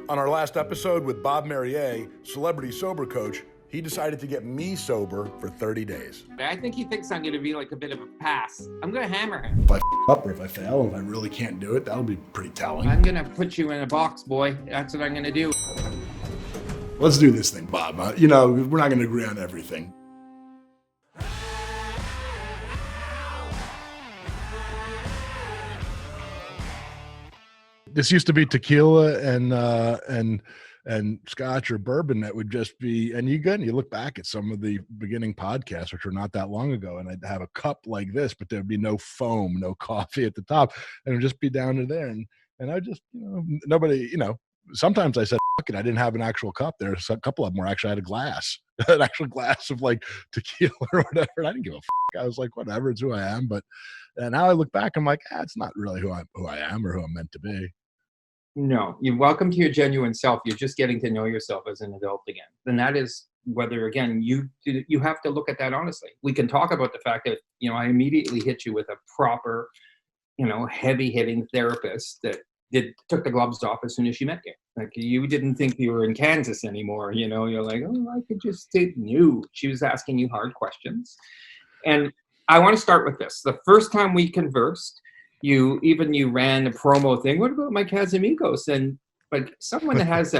On our last episode with Bob Merrier, celebrity sober coach, he decided to get me sober for 30 days. I think he thinks I'm going to be like a bit of a pass. I'm going to hammer him. If I up or if I fail, and if I really can't do it, that'll be pretty telling. I'm going to put you in a box, boy. That's what I'm going to do. Let's do this thing, Bob. We're not going to agree on everything. This used to be tequila and scotch or bourbon that would just be, and you look back at some of the beginning podcasts, which were not that long ago, and I'd have a cup like this, but there'd be no foam, no coffee at the top, and it would just be down to there. And I just, nobody, sometimes I said, fuck it, I didn't have an actual cup. There's a couple of them where actually I had a glass, an actual glass of like tequila or whatever. And I didn't give a fuck. I was like, whatever, it's who I am. But now I look back, I'm like, it's not really who I am or who I'm meant to be. No, you're welcome to your genuine self. You're just getting to know yourself as an adult again. And that is whether, again, you have to look at that honestly. We can talk about the fact that, I immediately hit you with a proper, heavy hitting therapist that took the gloves off as soon as she met you. Like, you didn't think you were in Kansas anymore. You're like, oh, I could just take new. She was asking you hard questions. And I want to start with this. The first time we conversed, you ran a promo thing. What about my Casamigos? And like someone that has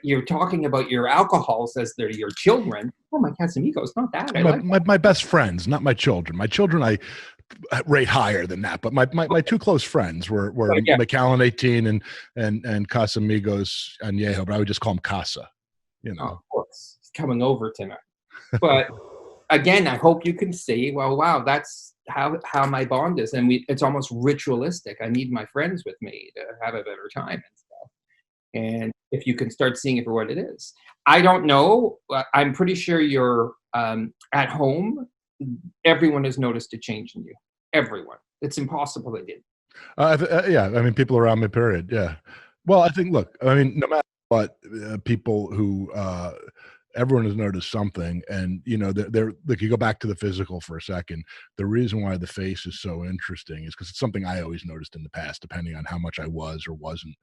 you're talking about your alcohols as they're your children. Oh, my Casamigos, not that. My best friends, not my children. My children, I rate higher than that. But my two close friends were Macallan 18 and Casamigos Añejo, but I would just call them Casa. Oh, of course, it's coming over tonight. But again, I hope you can see. Well, wow, that's how my bond is, and it's almost ritualistic. I need my friends with me to have a better time and stuff. And if you can start seeing it for what it is, I don't know. I'm pretty sure you're at home. Everyone has noticed a change in you. Everyone. It's impossible they did. Yeah, I mean, people around me. Period. Yeah. Well, I think. Look, I mean, no matter what, people who. Everyone has noticed something, and they're like, you go back to the physical for a second. The reason why the face is so interesting is because it's something I always noticed in the past, depending on how much I was or wasn't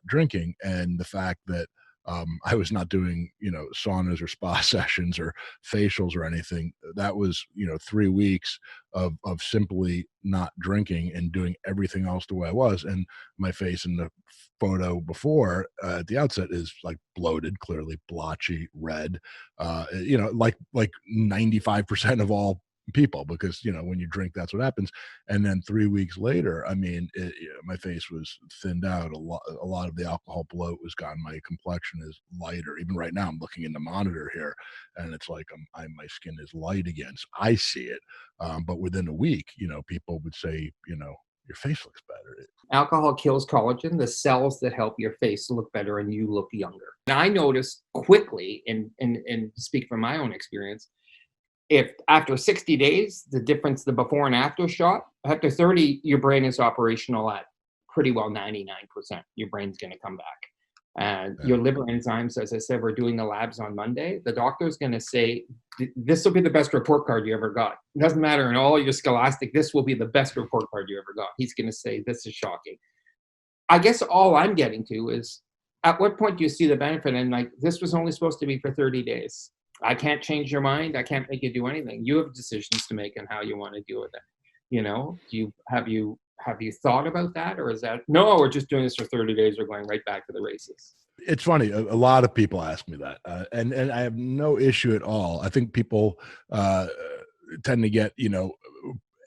drinking, and the fact that I was not doing saunas or spa sessions or facials or anything. That was 3 weeks of simply not drinking and doing everything else the way I was, and my face in the photo before at the outset is like bloated, clearly blotchy, red, like 95% of all people, because when you drink, that's what happens. And then 3 weeks later, I mean, my face was thinned out a lot of the alcohol bloat was gone. My complexion is lighter. Even right now, I'm looking in the monitor here, and it's like my skin is light again. So I see it, but within a week, people would say, your face looks better. Alcohol kills collagen, the cells that help your face look better and you look younger. And I noticed quickly, and speak from my own experience, if after 60 days, the difference, the before and after shot, after 30, your brain is operational at pretty well 99%. Your brain's going to come back. And your liver enzymes, as I said, we're doing the labs on Monday. The doctor's going to say, this will be the best report card you ever got. It doesn't matter in all your scholastic, this will be the best report card you ever got. He's going to say, this is shocking. I guess all I'm getting to is, at what point do you see the benefit? And like, this was only supposed to be for 30 days. I can't change your mind. I can't make you do anything. You have decisions to make on how you want to deal with it. Have you thought about that, or is that no? We're just doing this for 30 days. We're going right back to the races. It's funny. A lot of people ask me that, and I have no issue at all. I think people tend to get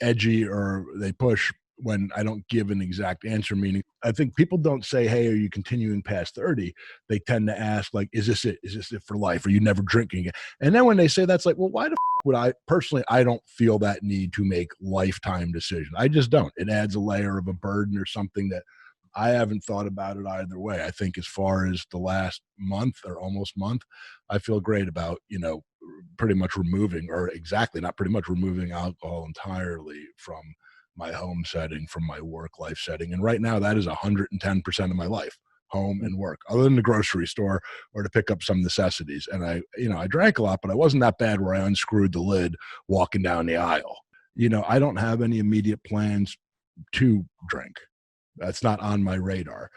edgy, or they push when I don't give an exact answer. Meaning, I think people don't say, "Hey, are you continuing past 30?" They tend to ask, like, "Is this it? Is this it for life? Are you never drinking again?" And then when they say that's like, well, why the f- would I personally? I don't feel that need to make lifetime decisions. I just don't. It adds a layer of a burden or something that I haven't thought about it either way. I think as far as the last month or almost month, I feel great about pretty much removing, or exactly not pretty much removing alcohol entirely from my home setting, from my work life setting. And right now that is 110% of my life, home and work, other than the grocery store or to pick up some necessities. And I drank a lot, but I wasn't that bad where I unscrewed the lid walking down the aisle. I don't have any immediate plans to drink. That's not on my radar.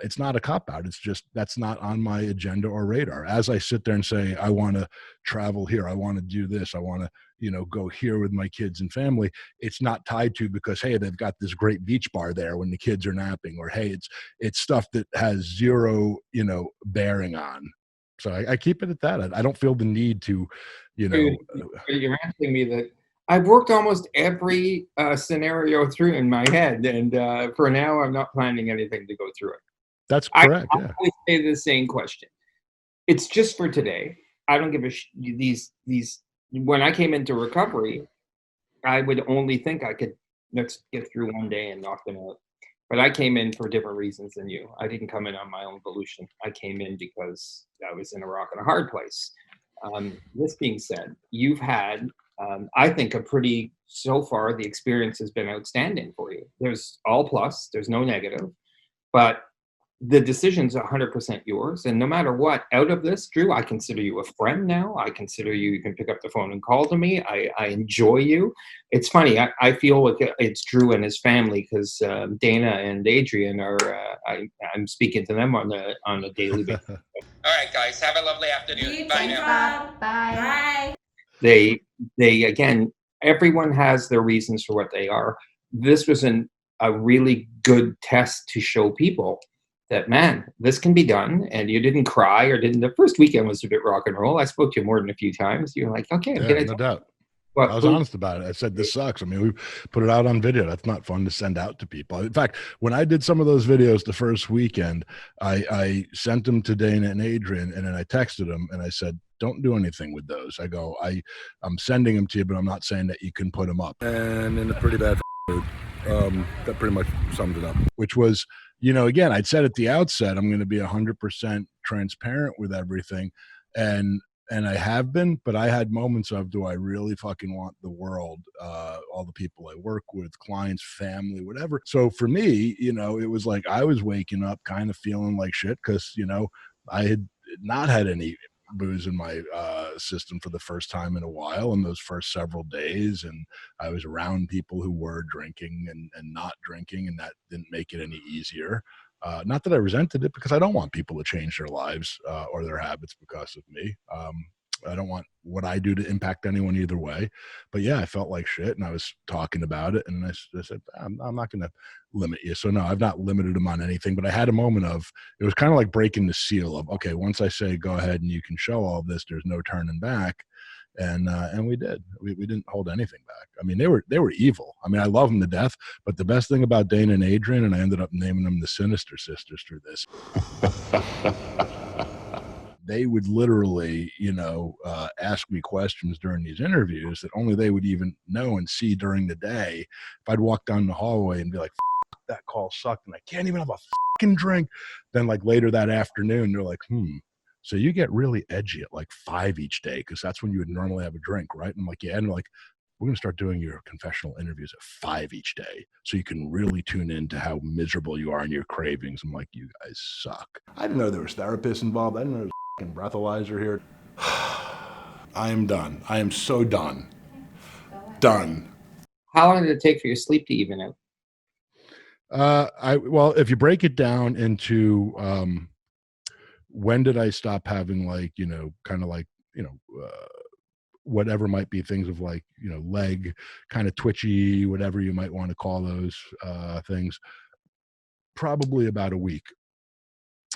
It's not a cop out. It's just that's not on my agenda or radar. As I sit there and say, I want to travel here, I want to do this, I want to, go here with my kids and family. It's not tied to because hey, they've got this great beach bar there when the kids are napping, or hey, it's stuff that has zero, bearing on. So I keep it at that. I don't feel the need to, you know. You're asking me that I've worked almost every scenario through in my head, and for now, I'm not planning anything to go through it. That's I correct. Yeah. always say the same question. It's just for today. I don't give a these. When I came into recovery, I would only think I could let's get through one day and knock them out. But I came in for different reasons than you. I didn't come in on my own volition. I came in because I was in a rock and a hard place. This being said, you've had, I think, so far, the experience has been outstanding for you. There's all plus, there's no negative, but the decision's 100% yours. And no matter what, out of this, Drew, I consider you a friend now. I consider you can pick up the phone and call to me. I enjoy you. It's funny. I feel like it's Drew and his family because Dana and Adrian are, I'm speaking to them on a daily basis. All right, guys, have a lovely afternoon. Bye now. Bye. They again, everyone has their reasons for what they are. This was a really good test to show people that, man, this can be done. And you didn't cry or didn't. The first weekend was a bit rock and roll. I spoke to you more than a few times. You're like, okay, I'm Yeah, no doubt. But I was honest about it. I said, this sucks. I mean, we put it out on video. That's not fun to send out to people. In fact, when I did some of those videos the first weekend, I sent them to Dana and Adrian, and then I texted them and I said, don't do anything with those. I go, I'm sending them to you, but I'm not saying that you can put them up. And in a pretty bad mood. That pretty much summed it up. Which was, again, I'd said at the outset, I'm going to be 100% transparent with everything. And I have been, but I had moments of, do I really fucking want the world, all the people I work with, clients, family, whatever. So for me, it was like I was waking up kind of feeling like shit because, I had not had any booze in my system for the first time in a while in those first several days. And I was around people who were drinking and not drinking, and that didn't make it any easier. Not that I resented it, because I don't want people to change their lives or their habits because of me. I don't want what I do to impact anyone either way. But yeah, I felt like shit, and I was talking about it, and I said, I'm not going to limit you. So no, I've not limited them on anything, but I had a moment of, it was kind of like breaking the seal of, okay, once I say, go ahead and you can show all of this, there's no turning back. And we did. We didn't hold anything back. I mean, they were evil. I mean, I love them to death. But the best thing about Dana and Adrian, and I ended up naming them the Sinister Sisters through this. They would literally, ask me questions during these interviews that only they would even know and see during the day. If I'd walk down the hallway and be like, that call sucked, and I can't even have a fucking drink. Then like later that afternoon, they're like, so you get really edgy at like 5 each day, because that's when you would normally have a drink, right? And I'm like, yeah. And they're like, we're going to start doing your confessional interviews at 5 each day, so you can really tune in to how miserable you are in your cravings. I'm like, you guys suck. I didn't know there was therapists involved. I didn't know there was a fucking breathalyzer here. I am done. I am so done. Done. How long did it take for your sleep to even out? Well, if you break it down into when did I stop having like, kind of like, whatever might be things of like, leg kind of twitchy, whatever you might want to call those things, probably about a week.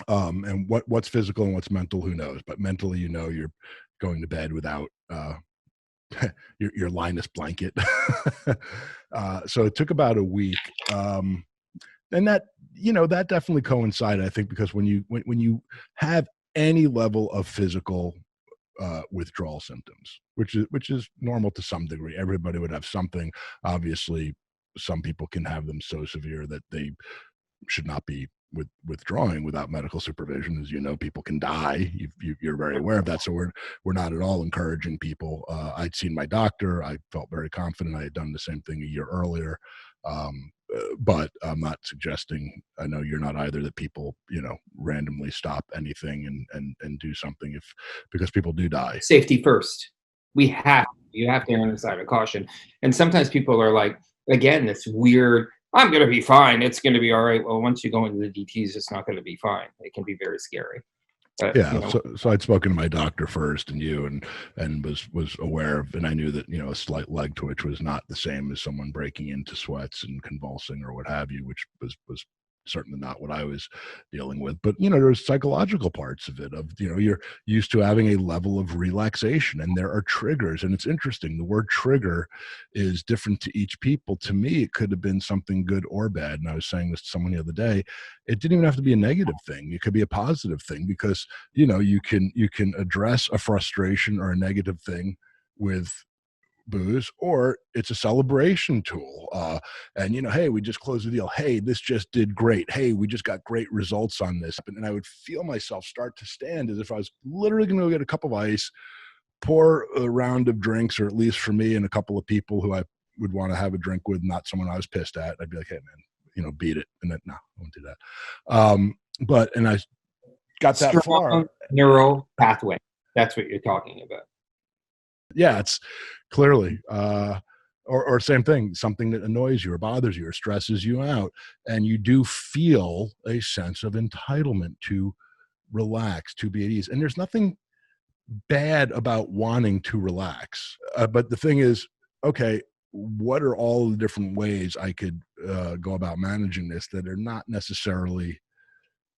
And what's physical and what's mental, who knows? But mentally, you're going to bed without your Linus blanket. So it took about a week. And that, that definitely coincided, I think, because when you have any level of physical withdrawal symptoms, which is normal to some degree, everybody would have something. Obviously, some people can have them so severe that they should not be withdrawing without medical supervision. As you know, people can die. You're very aware of that. So we're not at all encouraging people. I'd seen my doctor. I felt very confident I had done the same thing a year earlier. But I'm not suggesting, I know you're not either, that people, randomly stop anything and do something because people do die. Safety first. You have to err on the side of caution. And sometimes people are like, again, this weird, I'm going to be fine. It's going to be all right. Well, once you go into the DTs, it's not going to be fine. It can be very scary. But, Yeah, so I'd spoken to my doctor first, and you, and was aware of, and I knew that a slight leg twitch was not the same as someone breaking into sweats and convulsing or what have you, which was certainly not what I was dealing with. But there's psychological parts of it. Of you're used to having a level of relaxation, and there are triggers, and it's interesting. The word trigger is different to each people. To me, it could have been something good or bad. And I was saying this to someone the other day. It didn't even have to be a negative thing. It could be a positive thing, because you can address a frustration or a negative thing with booze, or it's a celebration tool. And hey, we just closed the deal. Hey, this just did great. Hey, we just got great results on this. And I would feel myself start to stand as if I was literally going to go get a cup of ice, pour a round of drinks, or at least for me and a couple of people who I would want to have a drink with, not someone I was pissed at. I'd be like, hey man, beat it. And then no, I won't do that. And I got that far. Neural pathway. That's what you're talking about. Yeah, it's clearly, or same thing, something that annoys you or bothers you or stresses you out, and you do feel a sense of entitlement to relax, to be at ease. And there's nothing bad about wanting to relax. But the thing is, okay, what are all the different ways I could go about managing this that are not necessarily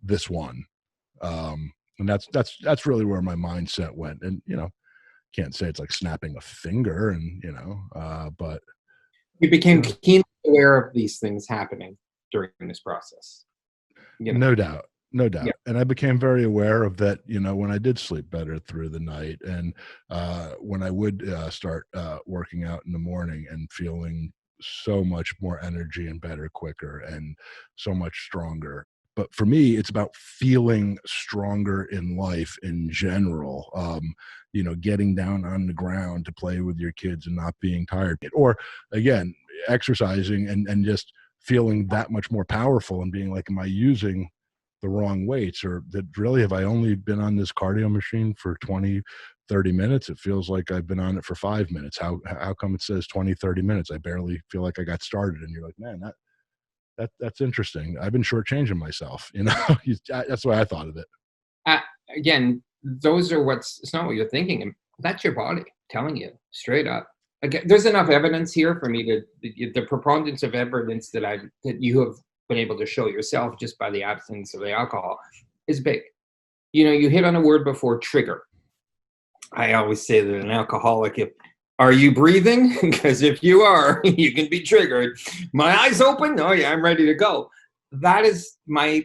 this one? And that's really where my mindset went. And can't say it's like snapping a finger, and but you became keenly aware of these things happening during this process. No doubt. Yeah. And I became very aware of that, when I did sleep better through the night, and when I would start working out in the morning and feeling so much more energy and better quicker and so much stronger. But for me, it's about feeling stronger in life in general. Getting down on the ground to play with your kids and not being tired, or again, exercising and just feeling that much more powerful and being like, am I using the wrong weights, or that really have I only been on this cardio machine for 20, 30 minutes? It feels like I've been on it for 5 minutes. How come it says 20, 30 minutes? I barely feel like I got started. And you're like, man, that's interesting. I've been shortchanging myself. That's the way I thought of it. Again, it's not what you're thinking. That's your body telling you straight up. Again, there's enough evidence here for me the preponderance of evidence that you have been able to show yourself just by the absence of the alcohol is big. You hit on a word before, trigger. I always say that an alcoholic, are you breathing? Because if you are, you can be triggered. My eyes open? Oh yeah, I'm ready to go. That was my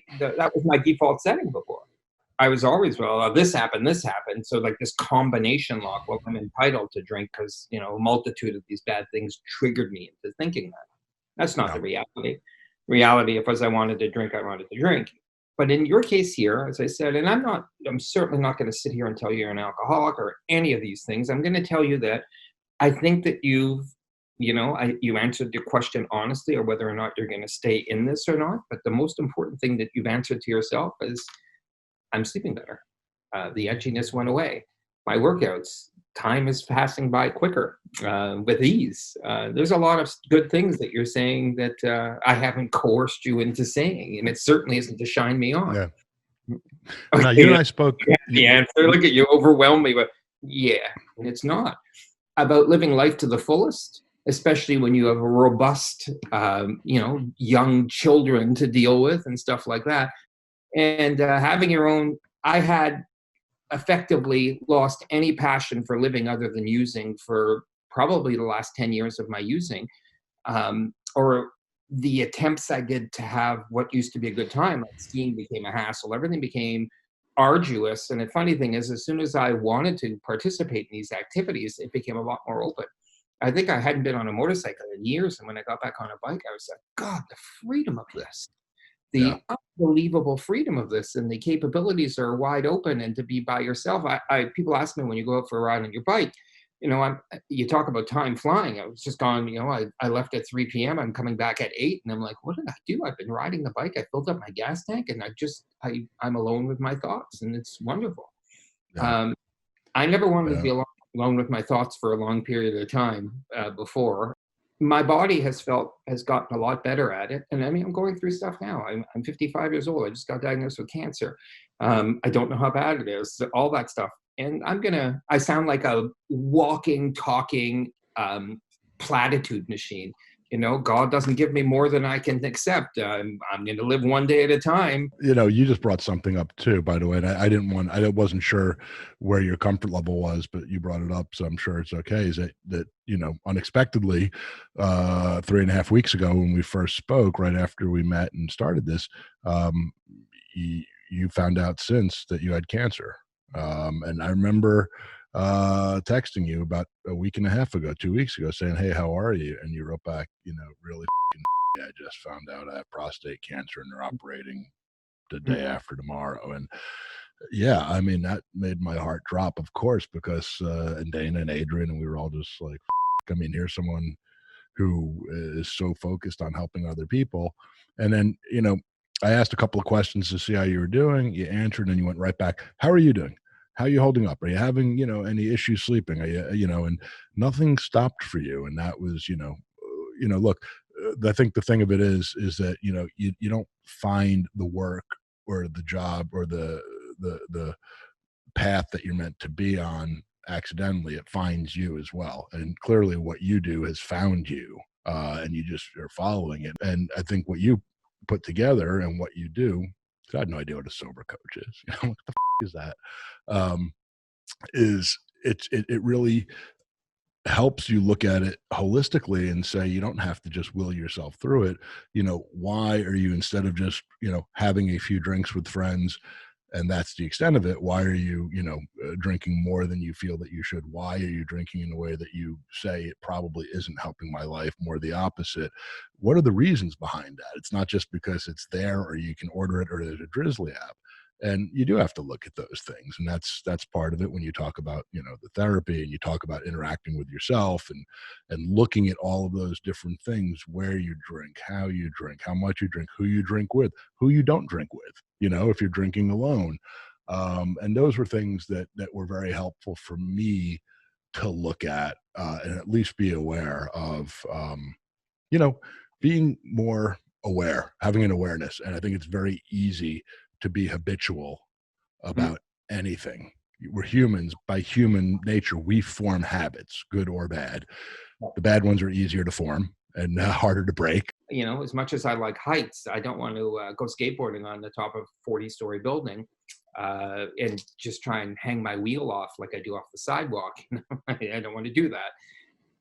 default setting before. I was always, this happened. So like this combination lock, well, I'm entitled to drink because, a multitude of these bad things triggered me into thinking that. That's not the reality. Reality, if as I wanted to drink, I wanted to drink. But in your case here, as I said, and I'm certainly not going to sit here and tell you you're an alcoholic or any of these things. I'm going to tell you that I think that you answered your question honestly, or whether or not you're going to stay in this or not. But the most important thing that you've answered to yourself is, I'm sleeping better. The edginess went away. My workouts, time is passing by quicker with ease. There's a lot of good things that you're saying that I haven't coerced you into saying, and it certainly isn't to shine me on. Yeah. Okay, now, you and I spoke. The answer, look at you, overwhelm me, but yeah, and it's not about living life to the fullest, especially when you have a robust, young children to deal with and stuff like that. And having your own, I had effectively lost any passion for living other than using for probably the last 10 years of my using, or the attempts I did to have what used to be a good time. Like skiing became a hassle. Everything became arduous. And the funny thing is, as soon as I wanted to participate in these activities, it became a lot more open. I think I hadn't been on a motorcycle in years. And when I got back on a bike, I was like, God, the freedom of this. The unbelievable freedom of this, and the capabilities are wide open, and to be by yourself. People ask me when you go out for a ride on your bike, you talk about time flying. I was just gone, I left at 3 p.m. I'm coming back at 8, and I'm like, what did I do? I've been riding the bike. I filled up my gas tank, and I'm alone with my thoughts, and it's wonderful. Yeah. I never wanted to be alone with my thoughts for a long period of time before. my body has gotten a lot better at it. And I mean, I'm going through stuff now. I'm 55 years old. I just got diagnosed with cancer. I don't know how bad it is, all that stuff. And I sound like a walking, talking platitude machine. You know, God doesn't give me more than I can accept. I'm going to live one day at a time. You know, you just brought something up too, by the way. And I wasn't sure where your comfort level was, but you brought it up, so I'm sure it's okay. Is that you know, unexpectedly, 3.5 weeks ago when we first spoke, right after we met and started this, you found out since that you had cancer. And I remember texting you about a week and a half ago, 2 weeks ago, saying, "Hey, how are you?" And you wrote back, you know, really, I just found out I have prostate cancer and they're operating the day Mhm. after tomorrow. And yeah, I mean, that made my heart drop, of course, because and Dana and Adrian, and we were all just like, I mean, here's someone who is so focused on helping other people. And then, you know, I asked a couple of questions to see how you were doing. You answered and you went right back. How are you doing? How are you holding up? Are you having, you know, any issues sleeping? Are you, you know, and nothing stopped for you. And that was, you know, look, I think the thing of it is that, you know, you don't find the work or the job or the path that you're meant to be on accidentally. It finds you as well, and clearly what you do has found you, and you just are following it. And I think what you put together and what you do, 'cause I had no idea what a sober coach is. You know, what the is that? um is it really helps you look at it holistically and say you don't have to just will yourself through it. You know, why are you, instead of just, you know, having a few drinks with friends and that's the extent of it, why are you, you know, drinking more than you feel that you should? Why are you drinking in a way that you say it probably isn't helping my life, more the opposite? What are the reasons behind that? It's not just because it's there or you can order it or there's a Drizzly app. And you do have to look at those things, and that's part of it when you talk about, you know, the therapy and you talk about interacting with yourself and looking at all of those different things: where you drink, how much you drink, who you drink with, who you don't drink with, you know, if you're drinking alone. And those were things that were very helpful for me to look at, and at least be aware of, you know, being more aware, having an awareness. And I think it's very easy to be habitual Mhm. about anything. We're humans. By human nature, we form habits, good or bad. The bad ones are easier to form and harder to break. You know, as much as I like heights, I don't want to go skateboarding on the top of a 40-story building and just try and hang my wheel off like I do off the sidewalk. I don't want to do that.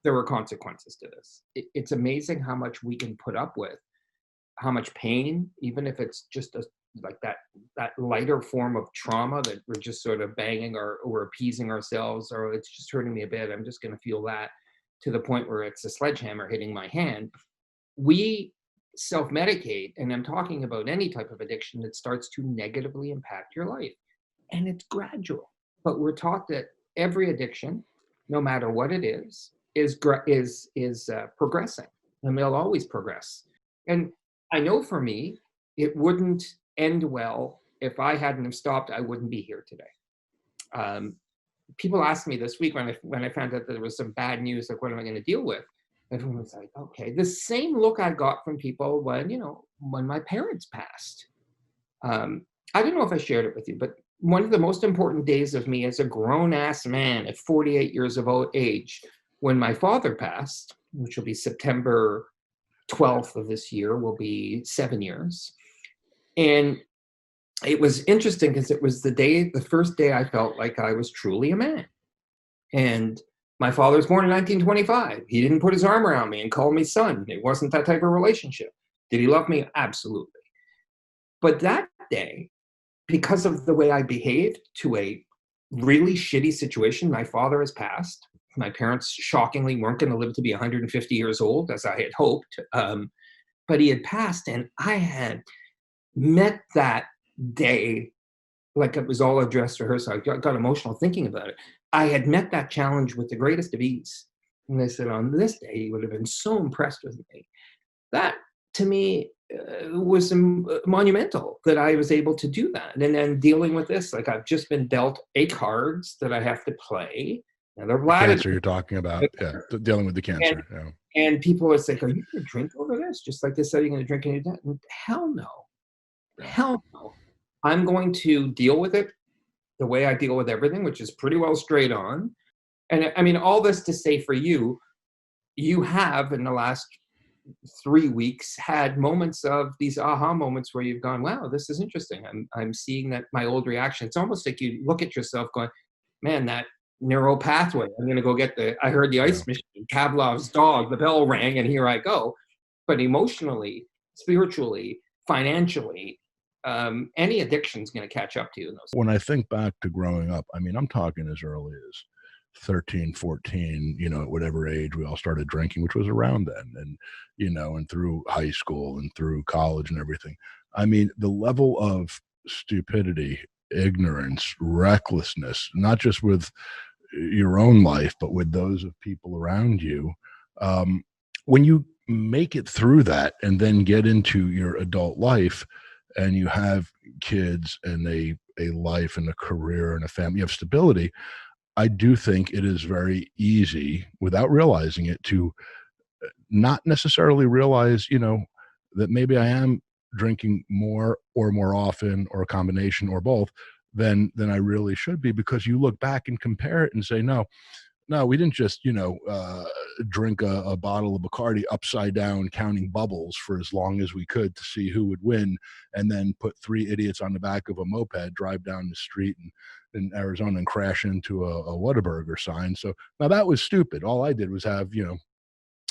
There are consequences to this. It's amazing how much we can put up with, how much pain, even if it's just like that lighter form of trauma that we're just sort of banging or appeasing ourselves, or it's just hurting me a bit. I'm just going to feel that, to the point where it's a sledgehammer hitting my hand. We self-medicate, and I'm talking about any type of addiction that starts to negatively impact your life, and it's gradual. But we're taught that every addiction, no matter what it is progressing, and they'll always progress. And I know for me, it wouldn't end well. If I hadn't have stopped, I wouldn't be here today. um, People asked me this week when I found out that there was some bad news, like, what am I going to deal with? Everyone was like, okay. The same look I got from people when, you know, when my parents passed. I don't know if I shared it with you, but one of the most important days of me as a grown ass man at 48 years of age, when my father passed, which will be September 12th of this year, will be 7 years. And it was interesting because it was the first day I felt like I was truly a man. And my father was born in 1925. He didn't put his arm around me and call me son. It wasn't that type of relationship. Did he love me? Absolutely. But that day, because of the way I behaved to a really shitty situation, my father has passed. My parents shockingly weren't going to live to be 150 years old, as I had hoped. But he had passed, and I had met that day like it was all a dress rehearsal. I got emotional thinking about it. I had met that challenge with the greatest of ease. And they said, on this day, he would have been so impressed with me. That, to me, was monumental that I was able to do that. And then dealing with this, like, I've just been dealt 8 cards that I have to play. Now they're The glad. cancer you're talking about. Yeah. Dealing with the And cancer. Yeah. and people always say, "Are you going to drink over this?" Just like they said, "You're going to drink any day." Hell no, Yeah. hell no. I'm going to deal with it the way I deal with everything, which is pretty well straight on. And I mean, all this to say for you, you have in the last 3 weeks had moments of these aha moments where you've gone, wow, this is interesting. I'm seeing that my old reaction. It's almost like you look at yourself going, man, that neural pathway. I'm gonna go get I heard the Yeah. ice machine, Pavlov's dog, the bell rang, and here I go. But emotionally, spiritually, financially, any addiction's gonna catch up to you in those. When I think back to growing up, I mean, I'm talking as early as 13, 14, at whatever age we all started drinking, which was around then, and, and through high school and through college and everything. I mean, the level of stupidity, ignorance, recklessness, not just with your own life, but with those of people around you. Um, when you make it through that and then get into your adult life and you have kids and a life and a career and a family, you have stability. I do think it is very easy without realizing it to not necessarily realize, that maybe I am drinking more or more often or a combination or both than I really should be, because you look back and compare it and say, no, we didn't just, drink a bottle of Bacardi upside down, counting bubbles for as long as we could to see who would win, and then put three idiots on the back of a moped, drive down the street in Arizona and crash into a Whataburger sign. So now that was stupid. All I did was have,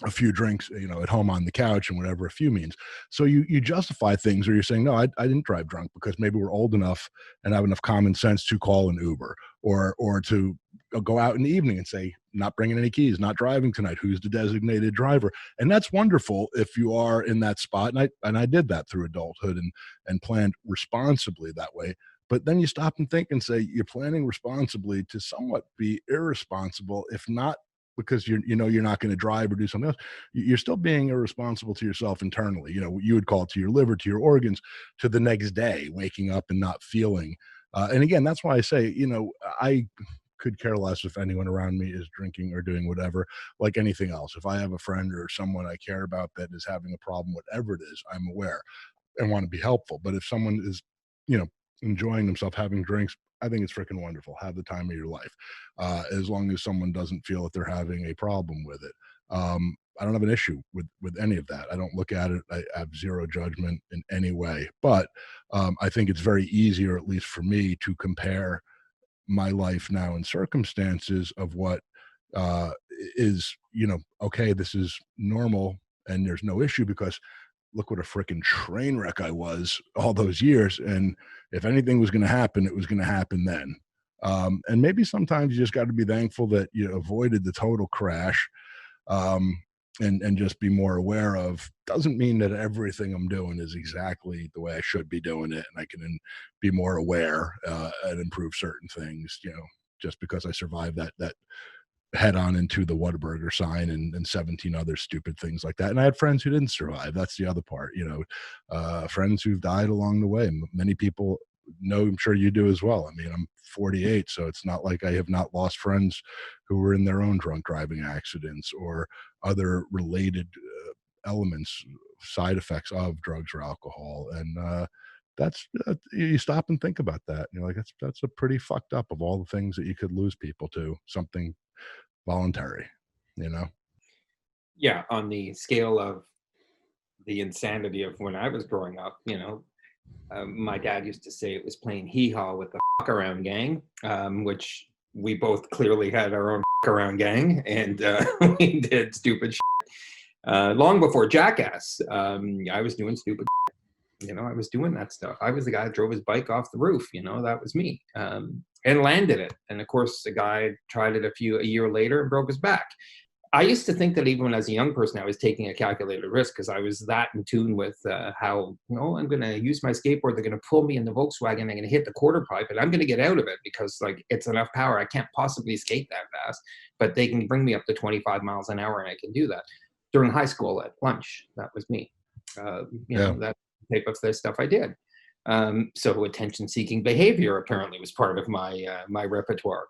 a few drinks, at home on the couch and whatever a few means. So you justify things, or you're saying, no, I didn't drive drunk because maybe we're old enough and have enough common sense to call an Uber, or to go out in the evening and say, not bringing any keys, not driving tonight. Who's the designated driver? And that's wonderful if you are in that spot. And I did that through adulthood and planned responsibly that way. But then you stop and think and say, you're planning responsibly to somewhat be irresponsible, if not because you're not going to drive or do something else. You're still being irresponsible to yourself internally. You would call it to your liver, to your organs, to the next day, waking up and not feeling. And again, that's why I say, I could care less if anyone around me is drinking or doing whatever, like anything else. If I have a friend or someone I care about that is having a problem, whatever it is, I'm aware and want to be helpful. But if someone is, you know, enjoying themselves, having drinks, I think it's freaking wonderful. Have the time of your life, as long as someone doesn't feel that they're having a problem with it. I don't have an issue with any of that. I don't look at it. I have zero judgment in any way. But I think it's very easy, or at least for me, to compare my life now and circumstances of what is, okay, this is normal and there's no issue, because look what a freaking train wreck I was all those years. And if anything was going to happen, it was going to happen then. And maybe sometimes you just got to be thankful that you avoided the total crash, um, and just be more aware of. Doesn't mean that everything I'm doing is exactly the way I should be doing it. And I can be more aware and improve certain things, just because I survived that head on into the Whataburger sign and 17 other stupid things like that. And I had friends who didn't survive. That's the other part, friends who've died along the way. Many people know, I'm sure you do as well. I mean, I'm 48, so it's not like I have not lost friends who were in their own drunk driving accidents or other related elements, side effects of drugs or alcohol. And that's you stop and think about that. You're like, that's a pretty fucked up, of all the things that you could lose people to, something voluntary, you know? Yeah, on the scale of the insanity of when I was growing up, my dad used to say it was playing hee haw with the fuck around gang, which we both clearly had our own fuck around gang, and we did stupid shit. Long before Jackass, I was doing stupid shit. I was doing that stuff. I was the guy that drove his bike off the roof. That was me, and landed it. And of course, the guy tried it a year later and broke his back. I used to think that even when I was a young person, I was taking a calculated risk, because I was that in tune with how, I'm going to use my skateboard. They're going to pull me in the Volkswagen. They're going to hit the quarter pipe, and I'm going to get out of it because, like, it's enough power. I can't possibly skate that fast, but they can bring me up to 25 miles an hour, and I can do that. During high school at lunch, that was me. Yeah. That type of the stuff I did. So attention-seeking behavior apparently was part of my my repertoire.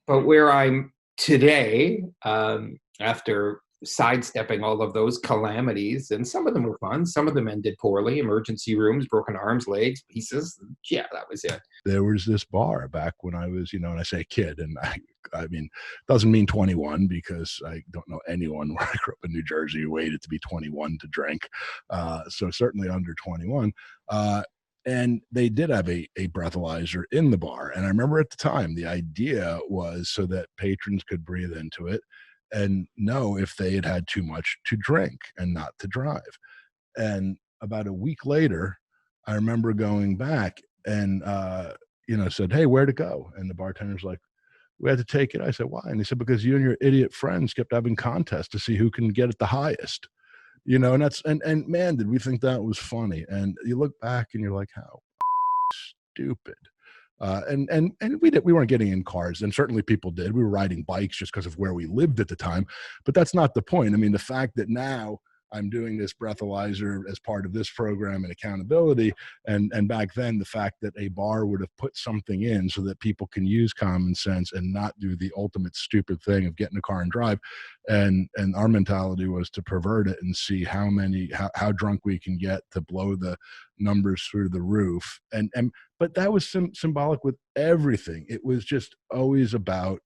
But where I'm today, after sidestepping all of those calamities, and some of them were fun, some of them ended poorly, emergency rooms, broken arms, legs, pieces. Yeah, that was it. There was this bar back when I was, and I say kid, and I mean, doesn't mean 21 because I don't know anyone where I grew up in New Jersey who waited to be 21 to drink. So certainly under 21. And they did have a breathalyzer in the bar. And I remember at the time, the idea was so that patrons could breathe into it and know if they had had too much to drink and not to drive. And about a week later, I remember going back and, said, "Hey, where'd it go?" And the bartender's like, "We had to take it." I said, "Why?" And he said, "Because you and your idiot friends kept having contests to see who can get it the highest." And that's, and man, did we think that was funny. And you look back and you're like, how stupid. And we weren't getting in cars, and certainly people did. We were riding bikes just because of where we lived at the time, but that's not the point. I mean, the fact that now I'm doing this breathalyzer as part of this program and accountability, and back then the fact that a bar would have put something in so that people can use common sense and not do the ultimate stupid thing of get in a car and drive, and our mentality was to pervert it and see how drunk we can get to blow the numbers through the roof. And but that was symbolic with everything. It was just always about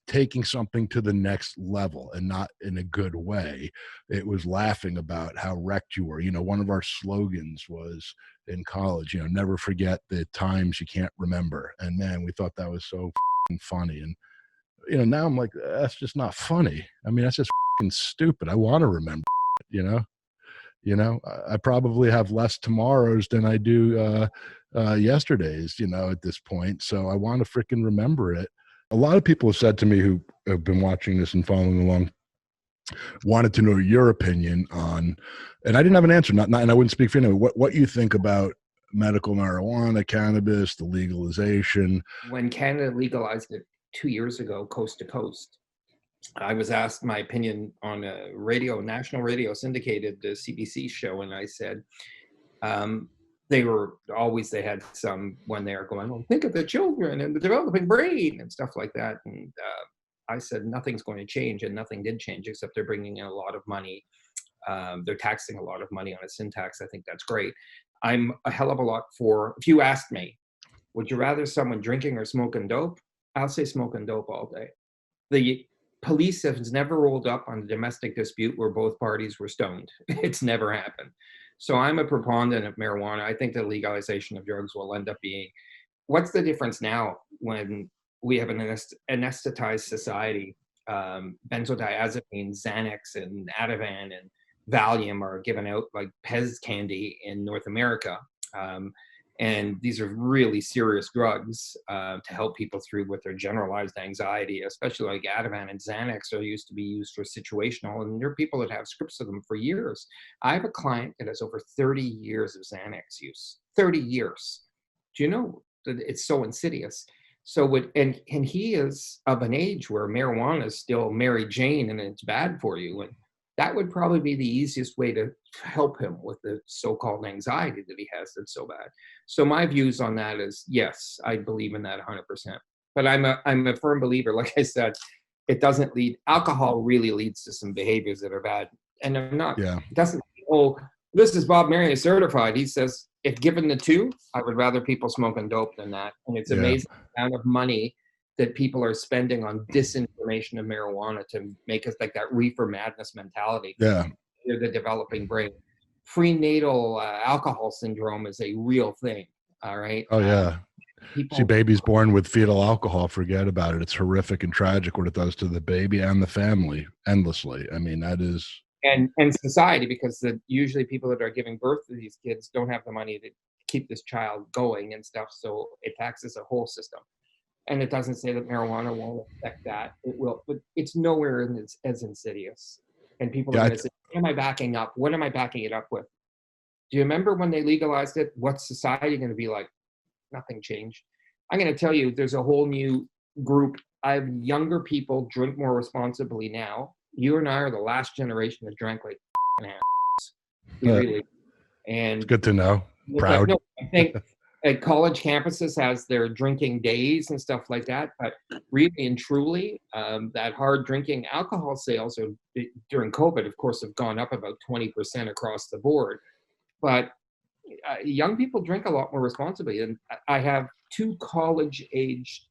taking something to the next level, and not in a good way. It was laughing about how wrecked you were. One of our slogans was in college, never forget the times you can't remember. And man, we thought that was so funny. And now I'm like, that's just not funny. I mean, that's just stupid. I want to remember it. I probably have less tomorrows than I do yesterdays, at this point. So I want to freaking remember it. A lot of people have said to me who have been watching this and following along, wanted to know your opinion on, and I didn't have an answer, and I wouldn't speak for you, what you think about medical marijuana, cannabis, the legalization. When Canada legalized it 2 years ago, coast to coast, I was asked my opinion on a national radio syndicated CBC show, and I said, they had some when they're going, "Oh, think of the children and the developing brain," and stuff like that. And I said, nothing's going to change, and nothing did change, except they're bringing in a lot of money. They're taxing a lot of money on a sin tax. I think that's great. I'm a hell of a lot for, if you asked me, would you rather someone drinking or smoking dope? I'll say smoking dope all day. The police has never rolled up on a domestic dispute where both parties were stoned. It's never happened. So I'm a proponent of marijuana. I think the legalization of drugs will end up being, what's the difference now when we have an anesthetized society? Benzodiazepine, Xanax, and Ativan, and Valium are given out like Pez candy in North America. And these are really serious drugs to help people through with their generalized anxiety, especially like Ativan and Xanax are used to be used for situational. And there are people that have scripts of them for years. I have a client that has over 30 years of Xanax use. 30 years. Do you know that it's so insidious? So and he is of an age where marijuana is still Mary Jane and it's bad for you. And that would probably be the easiest way to help him with the so-called anxiety that he has that's so bad. So my views on that is, yes, I believe in that 100%. But I'm a firm believer, like I said, it doesn't lead, alcohol really leads to some behaviors that are bad. And they're not, Yeah. It doesn't, this is Bob Marion certified. He says, if given the two, I would rather people smoking dope than that. And it's amazing the amount of money that people are spending on disinformation of marijuana to make us like that reefer madness mentality. Yeah. You're the developing brain. Prenatal alcohol syndrome is a real thing. All right. Oh yeah. See babies born with fetal alcohol, forget about it. It's horrific and tragic what it does to the baby and the family endlessly. I mean, that is. And society, because usually people that are giving birth to these kids don't have the money to keep this child going and stuff. So it taxes a whole system. And it doesn't say that marijuana won't affect that. It will, but it's nowhere as insidious. And people are going to say, what am I backing up? What am I backing it up with? Do you remember when they legalized it? What's society going to be like? Nothing changed. I'm going to tell you, there's a whole new group. I have younger people drink more responsibly now. You and I are the last generation that drank like ass. We really. And it's good to know. Proud. Like, no, at college campuses has their drinking days and stuff like that. But really and truly, that hard drinking alcohol sales are, during COVID, of course, have gone up about 20% across the board. But young people drink a lot more responsibly. And I have two college-aged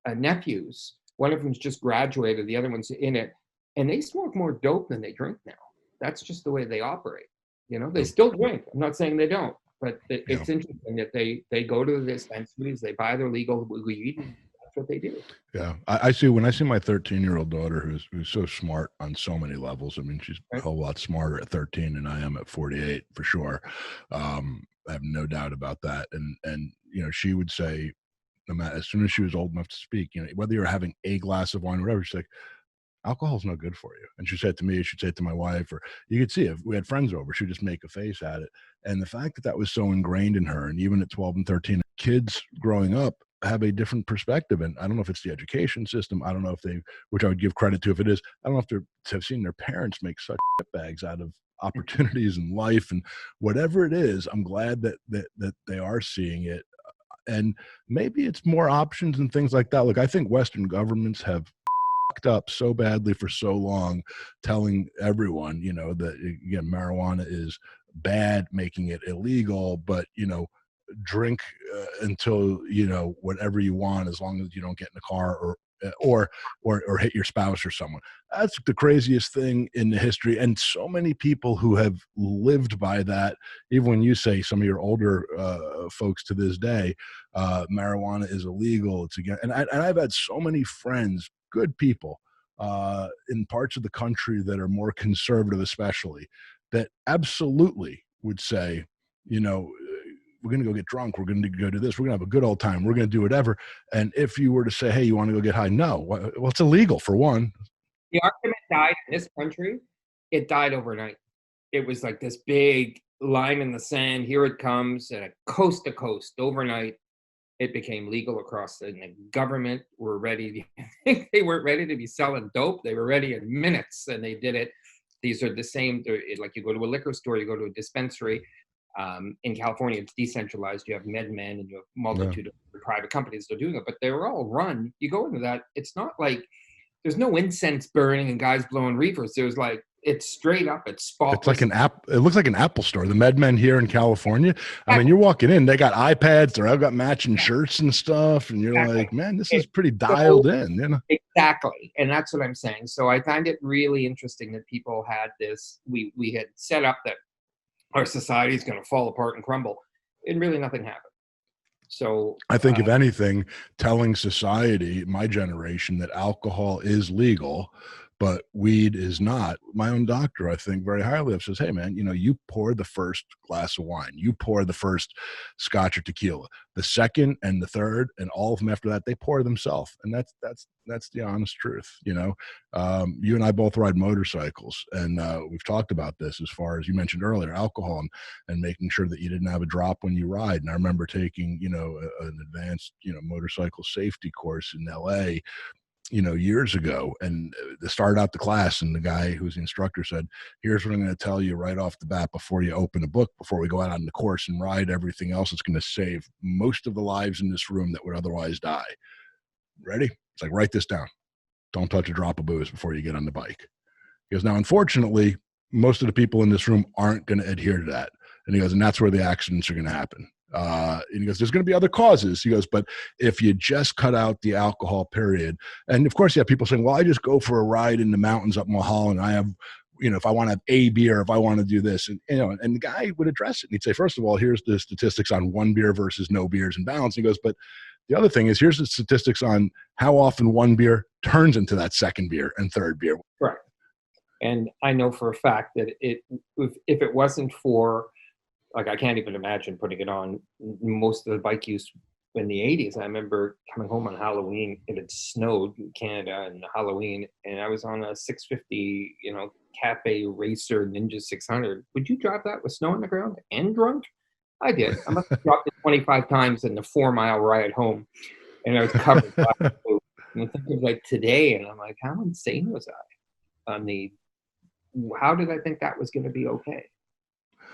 nephews. One of them's just graduated, the other one's in it, and they smoke more dope than they drink now. That's just the way they operate. You know, they still drink. I'm not saying they don't, but it's interesting that they go to the dispensaries, they buy their legal weed, and that's what they do. Yeah, I see. When I see my 13-year-old daughter, who's so smart on so many levels. I mean, she's a whole lot smarter at 13 than I am at 48, for sure. I have no doubt about that. And you know, she would say, no matter, as soon as she was old enough to speak, you know, whether you're having a glass of wine or whatever, she's like, alcohol's no good for you. And she said to me, she'd say it to my wife, or you could see if we had friends over, she'd just make a face at it. And the fact that that was so ingrained in her, and even at 12 and 13, kids growing up have a different perspective. And I don't know if it's the education system. I don't know if they, which I would give credit to if it is, I don't know if they have seen their parents make such bags out of opportunities in life and whatever it is. I'm glad that they are seeing it. And maybe it's more options and things like that. Look, I think Western governments have up so badly for so long, telling everyone, you know, that again, marijuana is bad, making it illegal, but you know, drink until you know whatever you want, as long as you don't get in the car or hit your spouse or someone. That's the craziest thing in the history, and so many people who have lived by that. Even when you say some of your older folks to this day, marijuana is illegal, it's again, and I've had so many friends, good people, in parts of the country that are more conservative, especially, that absolutely would say, you know, we're going to go get drunk. We're going to go do this. We're going to have a good old time. We're going to do whatever. And if you were to say, hey, you want to go get high? No. Well, it's illegal, for one. The argument died in this country. It died overnight. It was like this big line in the sand. Here it comes, and coast to coast overnight. It became legal across the government were ready. They weren't ready to be selling dope. They were ready in minutes, and they did it. These are the same, like you go to a liquor store, you go to a dispensary. In California, it's decentralized. You have MedMen and you have a multitude of private companies that are doing it, but they're all run. You go into that, it's not like there's no incense burning and guys blowing reefers. There's like, it's straight up, it's spotless. It's like an app. It looks like an Apple store. The MedMen here in California. I mean, you're walking in, they got iPads, they're all got matching shirts and stuff, and you're like, man, this is pretty dialed in, you know? Exactly, and that's what I'm saying. So I find it really interesting that people had this. We had set up that our society is going to fall apart and crumble, and really nothing happened. So I think if anything, telling society, my generation, that alcohol is legal, but weed is not. My own doctor, I think very highly of, says, hey man, you know, you pour the first glass of wine, you pour the first scotch or tequila, the second and the third, and all of them after that, they pour themselves. And that's the honest truth. You know, you and I both ride motorcycles, and we've talked about this as far as you mentioned earlier, alcohol and making sure that you didn't have a drop when you ride. And I remember taking, you know, an advanced, you know, motorcycle safety course in LA, you know, years ago, and they started out the class, and the guy who's the instructor said, here's what I'm going to tell you right off the bat before you open a book, before we go out on the course and ride. Everything else is going to save most of the lives in this room that would otherwise die. Ready? It's like, write this down. Don't touch a drop of booze before you get on the bike. He goes, now, unfortunately, most of the people in this room aren't going to adhere to that. And he goes, and that's where the accidents are going to happen. And he goes, there's going to be other causes. He goes, but if you just cut out the alcohol, period. And of course, you have people saying, well, I just go for a ride in the mountains up Mulholland. I have, you know, if I want to have a beer, if I want to do this, and, you know, and the guy would address it. And he'd say, first of all, here's the statistics on one beer versus no beers and balance. And he goes, but the other thing is, here's the statistics on how often one beer turns into that second beer and third beer. Right. And I know for a fact that if it wasn't for, like, I can't even imagine putting it on most of the bike use in the 80s. I remember coming home on Halloween. It had snowed in Canada on Halloween, and I was on a 650, you know, Cafe Racer Ninja 600. Would you drive that with snow on the ground and drunk? I did. I must have dropped it 25 times in the 4-mile ride home, and I was covered. And I think of like today, and I'm like, how insane was I? How did I think that was going to be okay?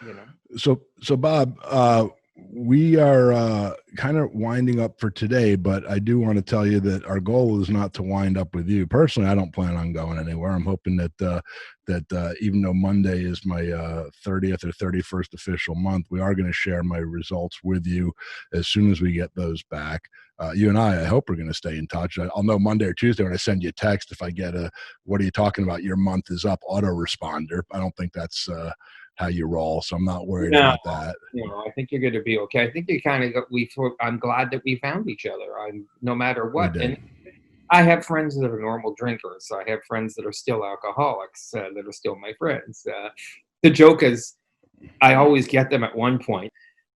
You know. So Bob, we are kind of winding up for today, but I do want to tell you that our goal is not to wind up with you. Personally, I don't plan on going anywhere. I'm hoping that even though Monday is my 30th or 31st official month, we are going to share my results with you as soon as we get those back. You and I hope we're going to stay in touch. I'll know Monday or Tuesday when I send you a text if I get a "What are you talking about? Your month is up" autoresponder. I don't think that's how you roll, so I'm not worried about that. I think you're going to be okay. I think you kind of I'm glad that we found each other. I'm no matter what. And I have friends that are normal drinkers. I have friends that are still alcoholics that are still my friends. The joke is, I always get them at one point,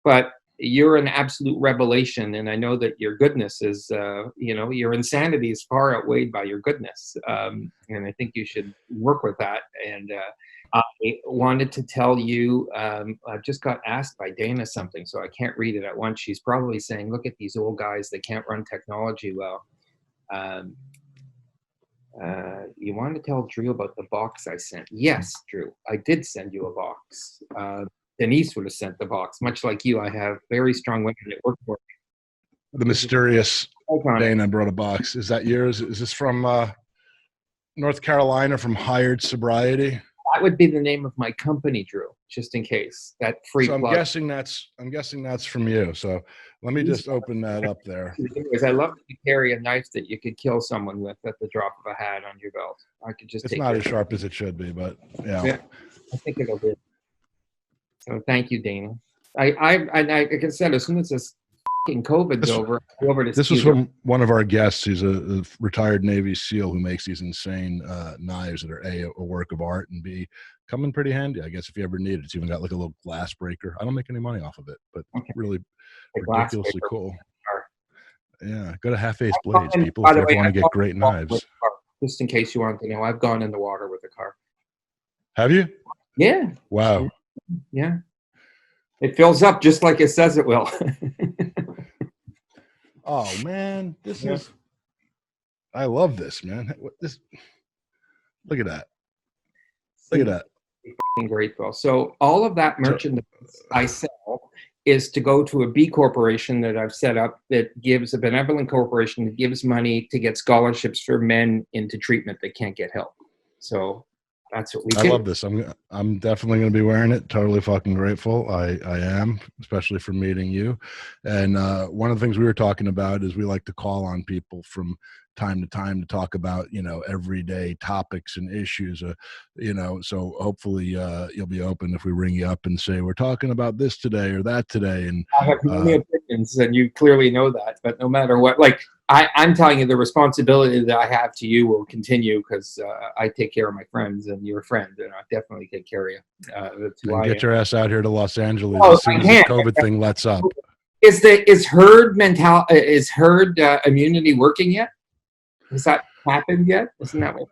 but you're an absolute revelation, and I know that your goodness is, your insanity is far outweighed by your goodness, and I think you should work with that. And I wanted to tell you, I've just got asked by Dana something, so I can't read it at once. She's probably saying, "Look at these old guys; they can't run technology well." You want to tell Drew about the box I sent? Yes, Drew, I did send you a box. Denise would have sent the box. Much like you, I have very strong women that work for me. The mysterious Dana brought a box. Is that yours? Is this from North Carolina, from Hired Sobriety? That would be the name of my company, Drew, just in case. That free so plug. I'm guessing that's from you. So let me just open that up there. I love that you carry a knife that you could kill someone with at the drop of a hat on your belt. I could just. It's not as sharp as it should be, but yeah. I think it'll be. So thank you, Dana. Like I said, as soon as this COVID's over to this was from one of our guests. He's a retired Navy SEAL who makes these insane knives that are a work of art, and B, come in pretty handy, I guess, if you ever need it. It's even got like a little glass breaker. I don't make any money off of it, but really ridiculously cool. Yeah, go to Half Ace Blades, people, if you ever want to get great knives. Just in case you want to know, I've gone in the water with a car. Have you? Yeah. Wow. Yeah. It fills up just like it says it will. Oh man, this is. I love this, man. Look at that. Look at that. Grateful. So all of that merchandise I sell is to go to a B corporation that I've set up that gives a benevolent corporation that gives money to get scholarships for men into treatment that can't get help. So that's what we do. I love this. I'm definitely going to be wearing it. Totally fucking grateful. I am, especially for meeting you. And one of the things we were talking about is we like to call on people from time to time to talk about, everyday topics and issues, so hopefully you'll be open if we ring you up and say, we're talking about this today or that today. And I have many opinions, and you clearly know that, but no matter what, I'm telling you, the responsibility that I have to you will continue because I take care of my friends, and you're a friend, and I definitely take care of you. Get your ass out here to Los Angeles as soon as this COVID thing lets up. Is herd immunity working yet? Has that happened yet? Isn't that what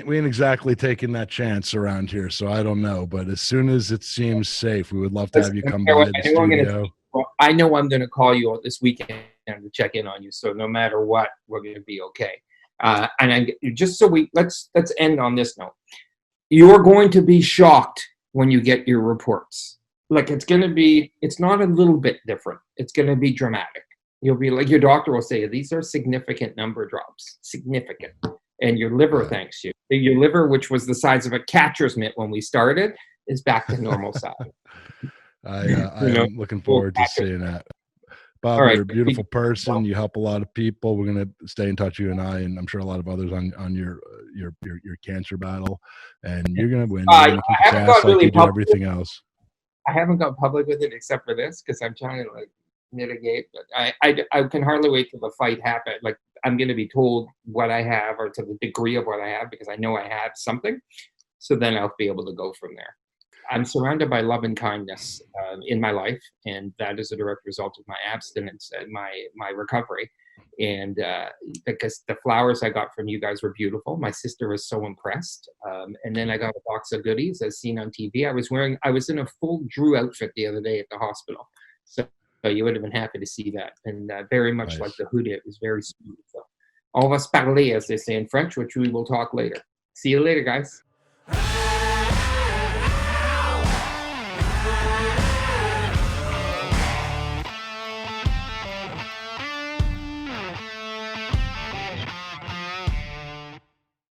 we ain't exactly taking that chance around here, so I don't know. But as soon as it seems safe, we would love to have you come by the studio. I know I'm going to call you this weekend to check in on you. So no matter what, we're going to be okay. Let's end on this note. You're going to be shocked when you get your reports. It's not a little bit different. It's going to be dramatic. You'll be like, your doctor will say, these are significant number drops, significant. And your liver thanks you. Your liver, which was the size of a catcher's mitt when we started, is back to normal size. I'm looking forward to seeing that. Bob, you're a beautiful person. You help a lot of people. We're going to stay in touch, you and I, and I'm sure a lot of others on your cancer battle. And you're going to win. You're going to keep it fast like you do everything else. I haven't gone public with it except for this because I'm trying to mitigate, but I can hardly wait till the fight happens. I'm going to be told what I have or to the degree of what I have because I know I have something. So then I'll be able to go from there. I'm surrounded by love and kindness in my life, and that is a direct result of my abstinence and my recovery. And because the flowers I got from you guys were beautiful, my sister was so impressed. And then I got a box of goodies as seen on TV. I was in a full Drew outfit the other day at the hospital, so you would have been happy to see that. And very much nice. Like the hoodie, it was very smooth. So, au revoir, parler, as they say in French, which we will talk later. See you later, guys.